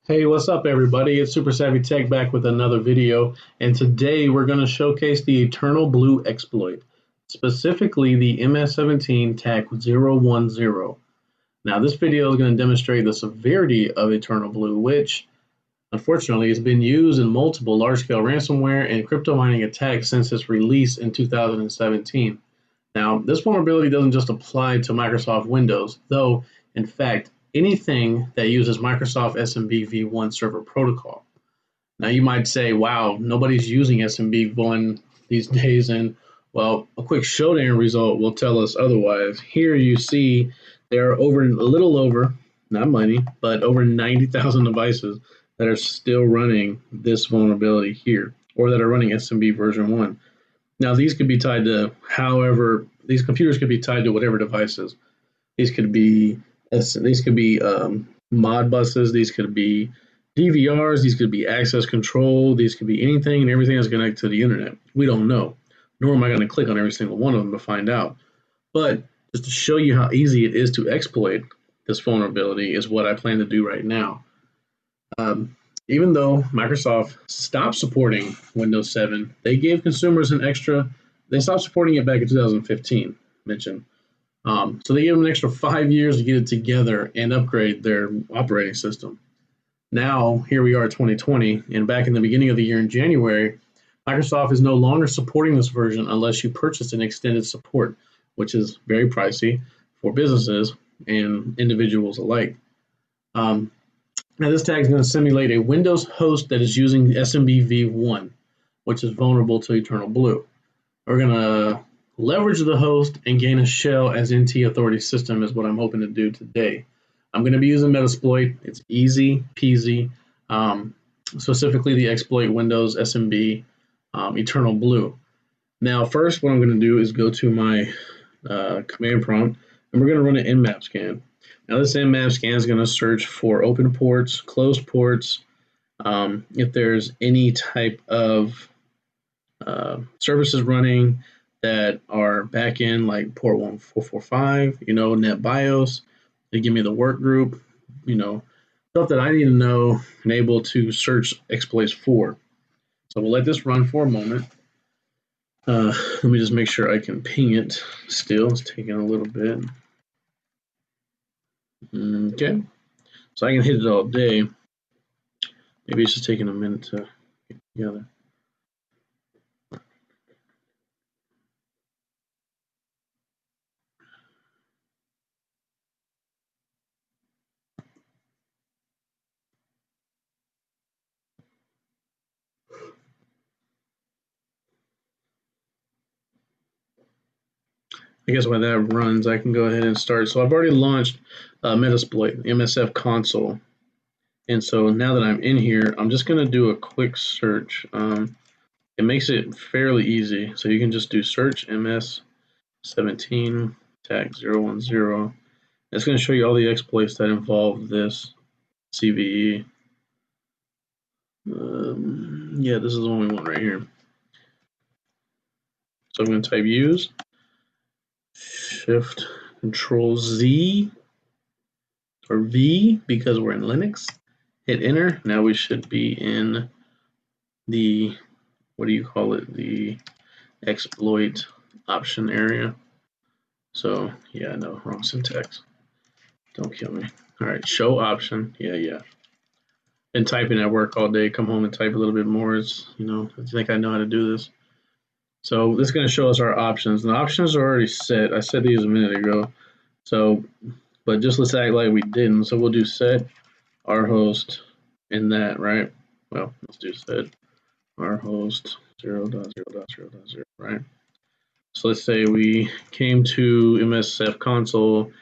Hey, what's up, everybody? It's Super Savvy Tech back with another video, and today we're going to showcase the EternalBlue exploit, specifically the MS17-010. Now, this video is going to demonstrate the severity of EternalBlue, which unfortunately has been used in multiple large-scale ransomware and crypto mining attacks since its release in 2017. Now, this vulnerability doesn't just apply to Microsoft Windows, though, in fact, anything that uses Microsoft SMBv1 server protocol. Now, you might say, wow, nobody's using SMBv1 these days, and well, a quick showdown result will tell us otherwise. Here you see there are a little over, not many, but over 90,000 devices that are still running this vulnerability here, or that are running SMB version 1. Now, these could be tied to these computers could be tied to whatever devices. These could be mod buses, these could be DVRs, these could be access control, these could be anything and everything that's connected to the internet. We don't know, nor am I going to click on every single one of them to find out. But just to show you how easy it is to exploit this vulnerability is what I plan to do right now. Even though Microsoft stopped supporting Windows 7, they gave consumers they stopped supporting it back in 2015, mentioned. So they gave them an extra 5 years to get it together and upgrade their operating system. Now, here we are 2020, and back in the beginning of the year in January, Microsoft is no longer supporting this version unless you purchase an extended support, which is very pricey for businesses and individuals alike. Now, this tag is going to simulate a Windows host that is using SMBv1, which is vulnerable to EternalBlue. We're going to leverage the host and gain a shell as NT authority system is what I'm hoping to do today. I'm going to be using Metasploit. It's easy peasy, specifically the exploit Windows SMB EternalBlue. Now, first, what I'm going to do is go to my command prompt, and we're going to run an Nmap scan. Now, this Zenmap scan is going to search for open ports, closed ports, if there's any type of services running that are back in, like port 1445, net BIOS. They give me the work group, stuff that I need to know and able to search exploits for. So we'll let this run for a moment. Let me just make sure I can ping it still. It's taking a little bit. Okay, so I can hit it all day. Maybe it's just taking a minute to get together. I guess while that runs, I can go ahead and start. So I've already launched Metasploit, MSF console. And so now that I'm in here, I'm just going to do a quick search. It makes it fairly easy. So you can just do search MS17-010. It's going to show you all the exploits that involve this CVE. Yeah, this is the one we want right here. So I'm going to type use. Shift Control Z or V because we're in Linux. Hit enter. Now we should be in the, the exploit option area. So yeah, no, wrong syntax. Don't kill me. All right, show option. Yeah. Been typing at work all day. Come home and type a little bit more. It's, I think I know how to do this. So this is going to show us our options. The options are already set. I said these a minute ago. So, but just let's act like we didn't. So we'll do set rhost in that, right? Well, let's do set rhost 0.0.0.0, right? So let's say we came to MSF console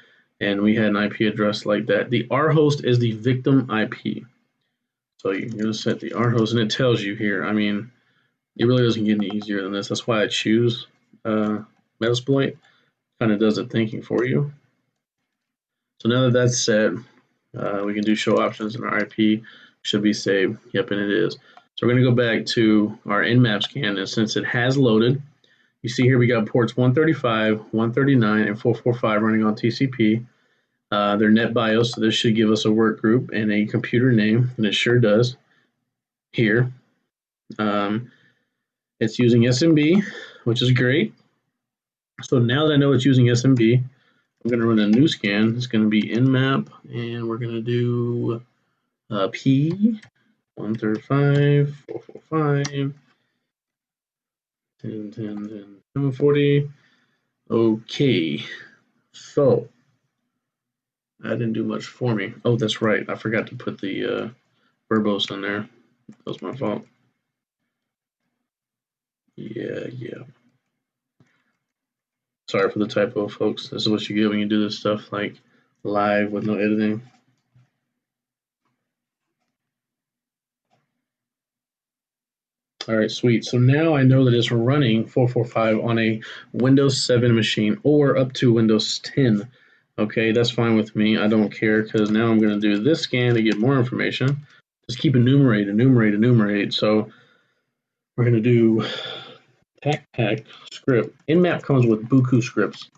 and we had an IP address like that. The rhost is the victim IP. So you're going to set the rhost, and it tells you here. I mean, it really doesn't get any easier than this. That's why I choose Metasploit. Kind of does the thinking for you. So now that that's set, we can do show options, and our IP should be saved. Yep, and it is. So we're going to go back to our Nmap scan, and since it has loaded, you see here we got ports 135, 139, and 445 running on TCP. their net BIOS. So this should give us a work group and a computer name, and it sure does here. It's using SMB, which is great. So now that I know it's using SMB, I'm going to run a new scan. It's going to be Zenmap, and we're going to do P 135 445 10 10 10 740. Okay, so that didn't do much for me. Oh, that's right. I forgot to put the verbose in there. That was my fault. Yeah. Sorry for the typo, folks. This is what you get when you do this stuff like live with no editing. All right, sweet. So now I know that it's running 445 on a Windows 7 machine or up to Windows 10. Okay, that's fine with me. I don't care because now I'm going to do this scan to get more information. Just keep enumerate. So we're going to do pack script. Zenmap comes with buku scripts.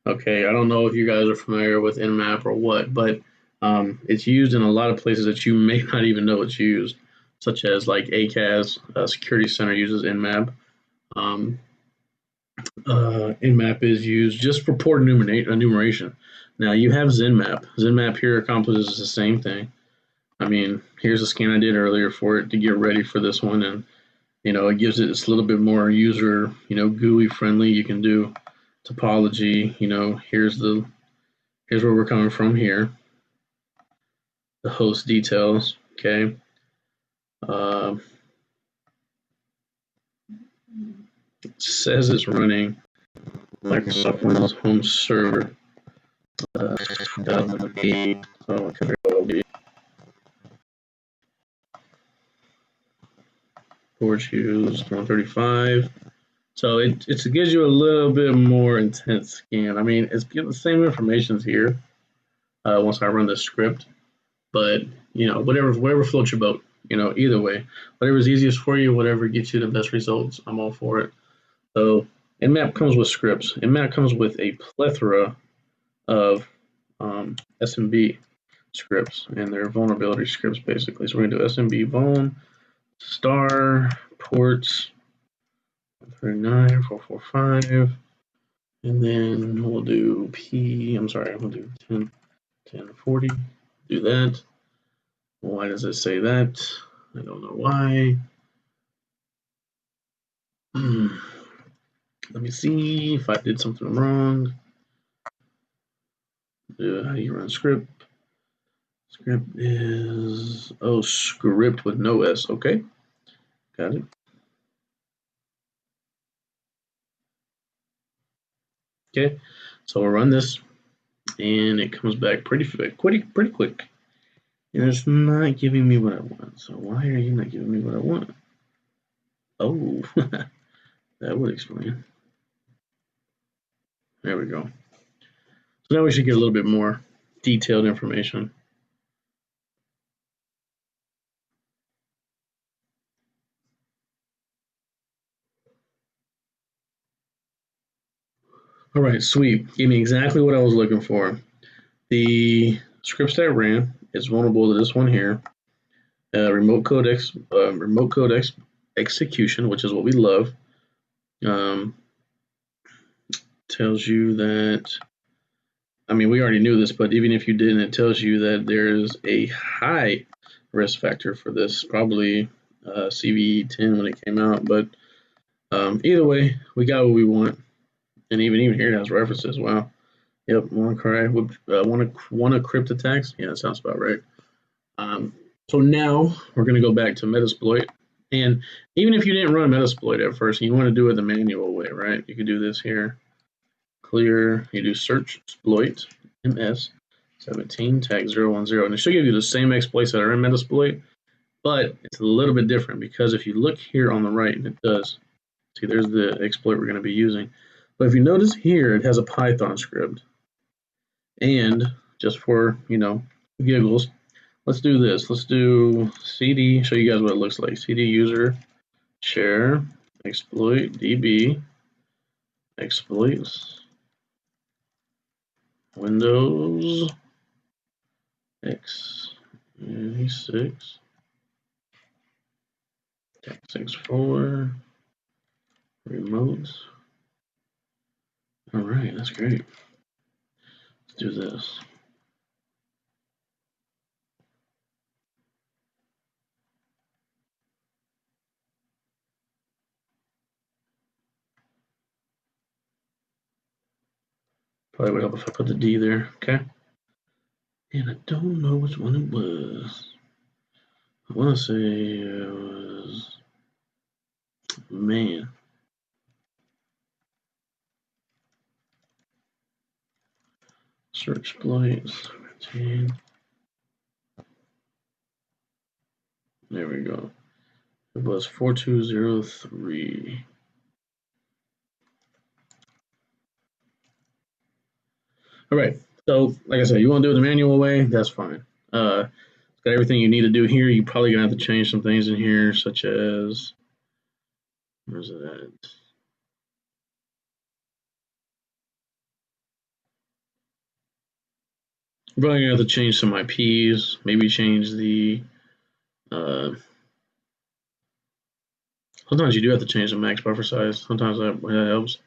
Okay, I don't know if you guys are familiar with Zenmap or what, but it's used in a lot of places that you may not even know it's used, such as like ACAS, Security Center uses Zenmap. Zenmap is used just for port enumeration. Now you have Zenmap. Zenmap here accomplishes the same thing. I mean, here's a scan I did earlier for it to get ready for this one, and it gives it a little bit more user, GUI friendly. You can do topology. Here's where we're coming from here. The host details. Okay. It says it's running Microsoft Windows Home Server 2008. So it could very well be. Ports used 135. So it gives you a little bit more intense scan. I mean, it's getting the same information here once I run the script, but whatever floats your boat. Either way, whatever's easiest for you, whatever gets you the best results, I'm all for it. So Zenmap comes with scripts. Zenmap comes with a plethora of SMB scripts, and they're vulnerability scripts basically. So we're gonna do SMBvone star ports 139 445, and then we'll do we'll do 10 1040. Do that. Why does it say that? I don't know why. Let me see if I did something wrong. How do you run script? Script is script with no S. Okay, got it. Okay, so we'll run this, and it comes back pretty quick. And it's not giving me what I want. So why are you not giving me what I want? Oh, that would explain. There we go. So now we should get a little bit more detailed information. All right, sweet. Gave me exactly what I was looking for. The scripts that ran is vulnerable to this one here. Remote code execution, which is what we love. Tells you that, I mean, we already knew this, but even if you didn't, it tells you that there's a high risk factor for this, probably CVE10 when it came out. But either way, we got what we want. And even here it has references. Wow. Yep, WannaCrypt attacks. Yeah, that sounds about right. So now we're going to go back to Metasploit. And even if you didn't run Metasploit at first, you want to do it the manual way, right? You can do this here. Clear, you do search exploit MS17-010, and it should give you the same exploits that are in Metasploit, but it's a little bit different because if you look here on the right, and it does, see there's the exploit we're going to be using. But if you notice here, it has a Python script. And just for, giggles, let's do this. Let's do cd, show you guys what it looks like. Cd user share exploit db exploits Windows x86 x64 remote. All right, that's great. Let's do this. Probably would help if I put the D there, okay? And I don't know which one it was. I want to say it was, man. Search exploits. There we go. It was 4203. All right. So, like I said, you want to do it the manual way, that's fine. It's got everything you need to do here. You're probably going to have to change some things in here, such as, where's it at? You're probably going to have to change some IPs, maybe change the, sometimes you do have to change the max buffer size. Sometimes that helps.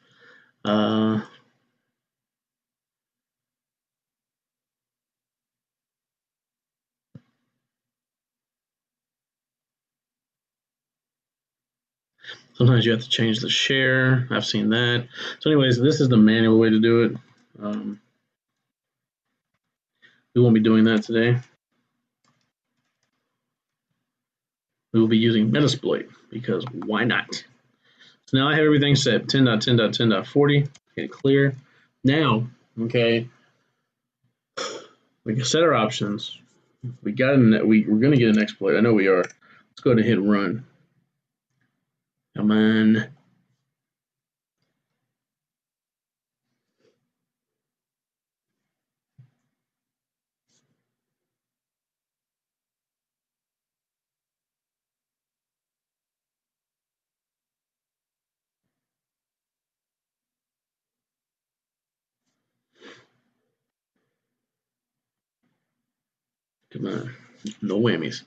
Sometimes you have to change the share. I've seen that. So anyways, this is the manual way to do it. We won't be doing that today. We will be using Metasploit because why not? So now I have everything set. 10.10.10.40. Okay, clear. Now, okay, we can set our options. We're going to get an exploit. I know we are. Let's go ahead and hit run. Come on. Come on. No whammies.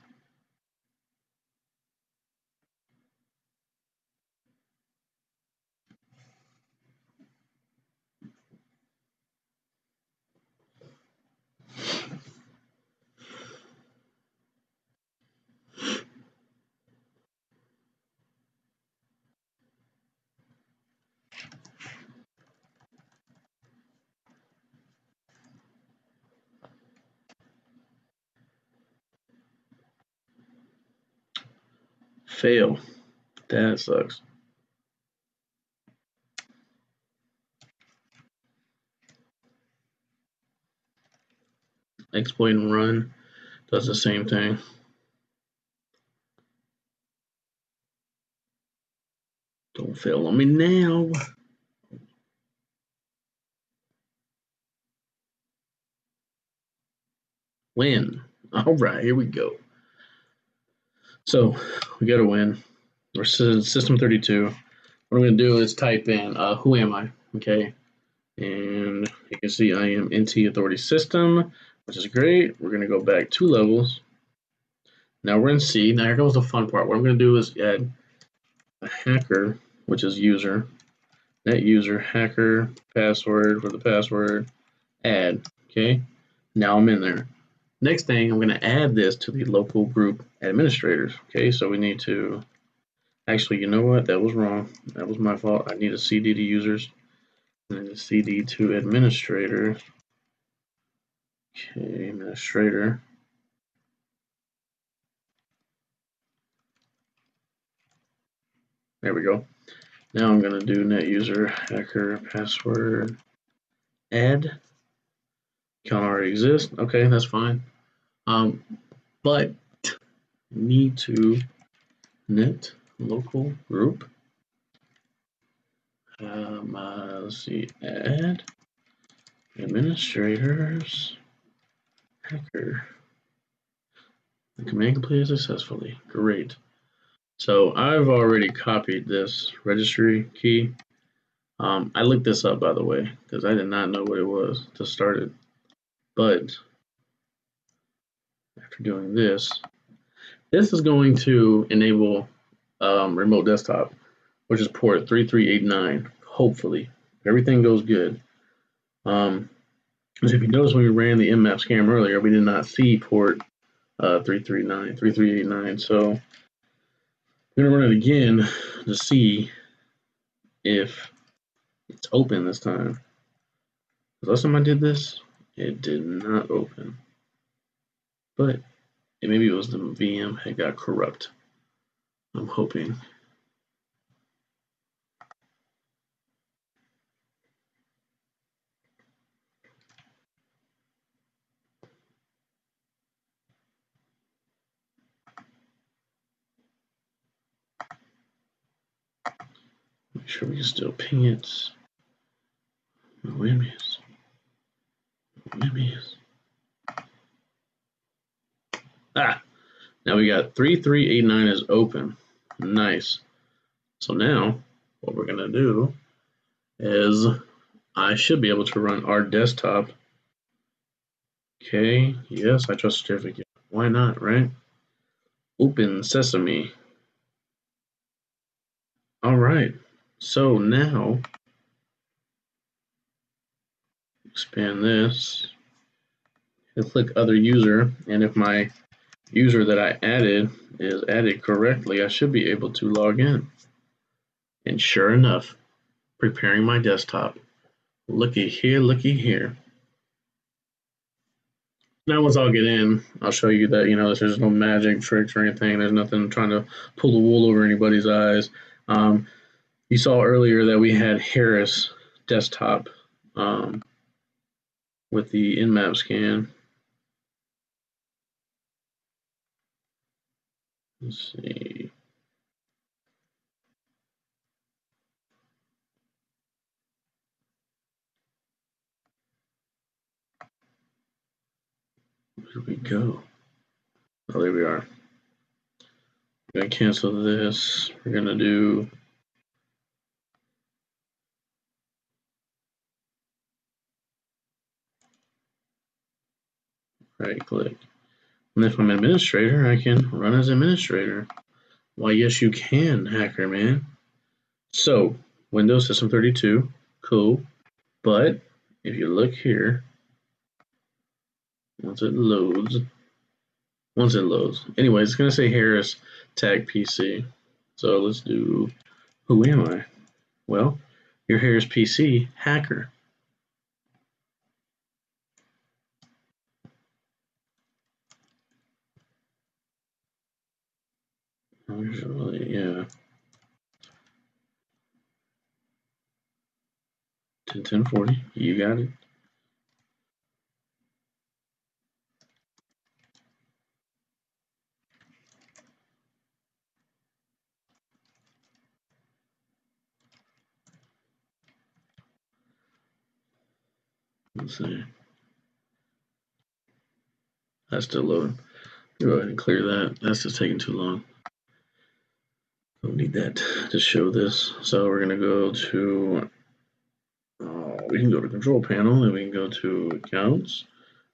Fail. That sucks. Exploit and run does the same thing. Don't fail on me now. Win. All right, here we go. So we got to win. We're system 32. What I'm going to do is type in who am I, okay? And you can see I am NT Authority System, which is great. We're going to go back 2 levels. Now we're in C. Now here comes the fun part. What I'm going to do is add a hacker, which is user, net user, hacker, password for the password, add, okay? Now I'm in there. Next thing, I'm going to add this to the local group administrators, okay? So we need to, actually, you know what? That was wrong. That was my fault. I need a CD to users and a CD to administrators. Okay, administrator. There we go. Now I'm going to do net user, hacker, password, add. Account already exists. Okay, that's fine. But need to net local group. Let's see, add administrators, hacker. The command completed successfully. Great. So I've already copied this registry key. I looked this up, by the way, because I did not know what it was to start it. But after doing this, this is going to enable remote desktop, which is port 3389. Hopefully, if everything goes good. As if you notice when we ran the Nmap scam earlier, we did not see port 3389. So I'm gonna run it again to see if it's open this time. Last time I did this, it did not open. But maybe it was the VM had got corrupt. I'm hoping. Make sure we can still ping it. Wait a minute. Ah, now we got 3389 is open. Nice. So now what we're gonna do is I should be able to run our desktop. Okay, yes, I trust certificate. Why not, right? Open Sesame. All right, so now expand this and click other user, and if my user that I added is added correctly, I should be able to log in. And sure enough, preparing my desktop. Looky here, looky here. Now once I'll get in, I'll show you that, there's no magic tricks or anything. There's nothing trying to pull the wool over anybody's eyes. You saw earlier that we had Harris desktop with the Nmap scan. Let's see. Where we go? Oh, there we are. We're going to cancel this. We're going to do right click. And if I'm an administrator, I can run as administrator. Why, yes, you can, hacker man. So, Windows System 32, cool. But if you look here, once it loads, anyway, it's going to say Harris tag PC. So let's do, who am I? Well, you're Harris PC hacker. Usually, yeah. 1040, you got it. Let's see. That's still loading. Go ahead and clear that. That's just taking too long. Don't need that to show this. So we're going to go to, we can go to control panel, and we can go to accounts.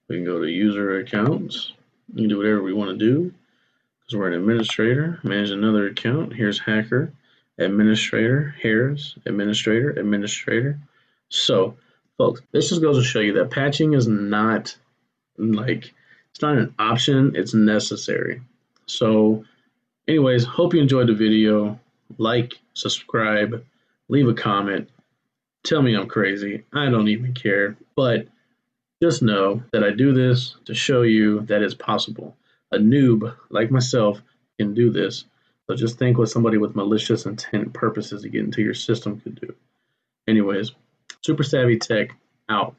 We can go to user accounts. We can do whatever we want to do because we're an administrator. Manage another account. Here's hacker, administrator, Harris, administrator. So, folks, this just goes to show you that patching is not it's not an option, it's necessary. So, anyways, hope you enjoyed the video. Like, subscribe, leave a comment. Tell me I'm crazy. I don't even care. But just know that I do this to show you that it's possible. A noob like myself can do this. So just think what somebody with malicious intent purposes to get into your system could do. Anyways, Super Savvy Tech out.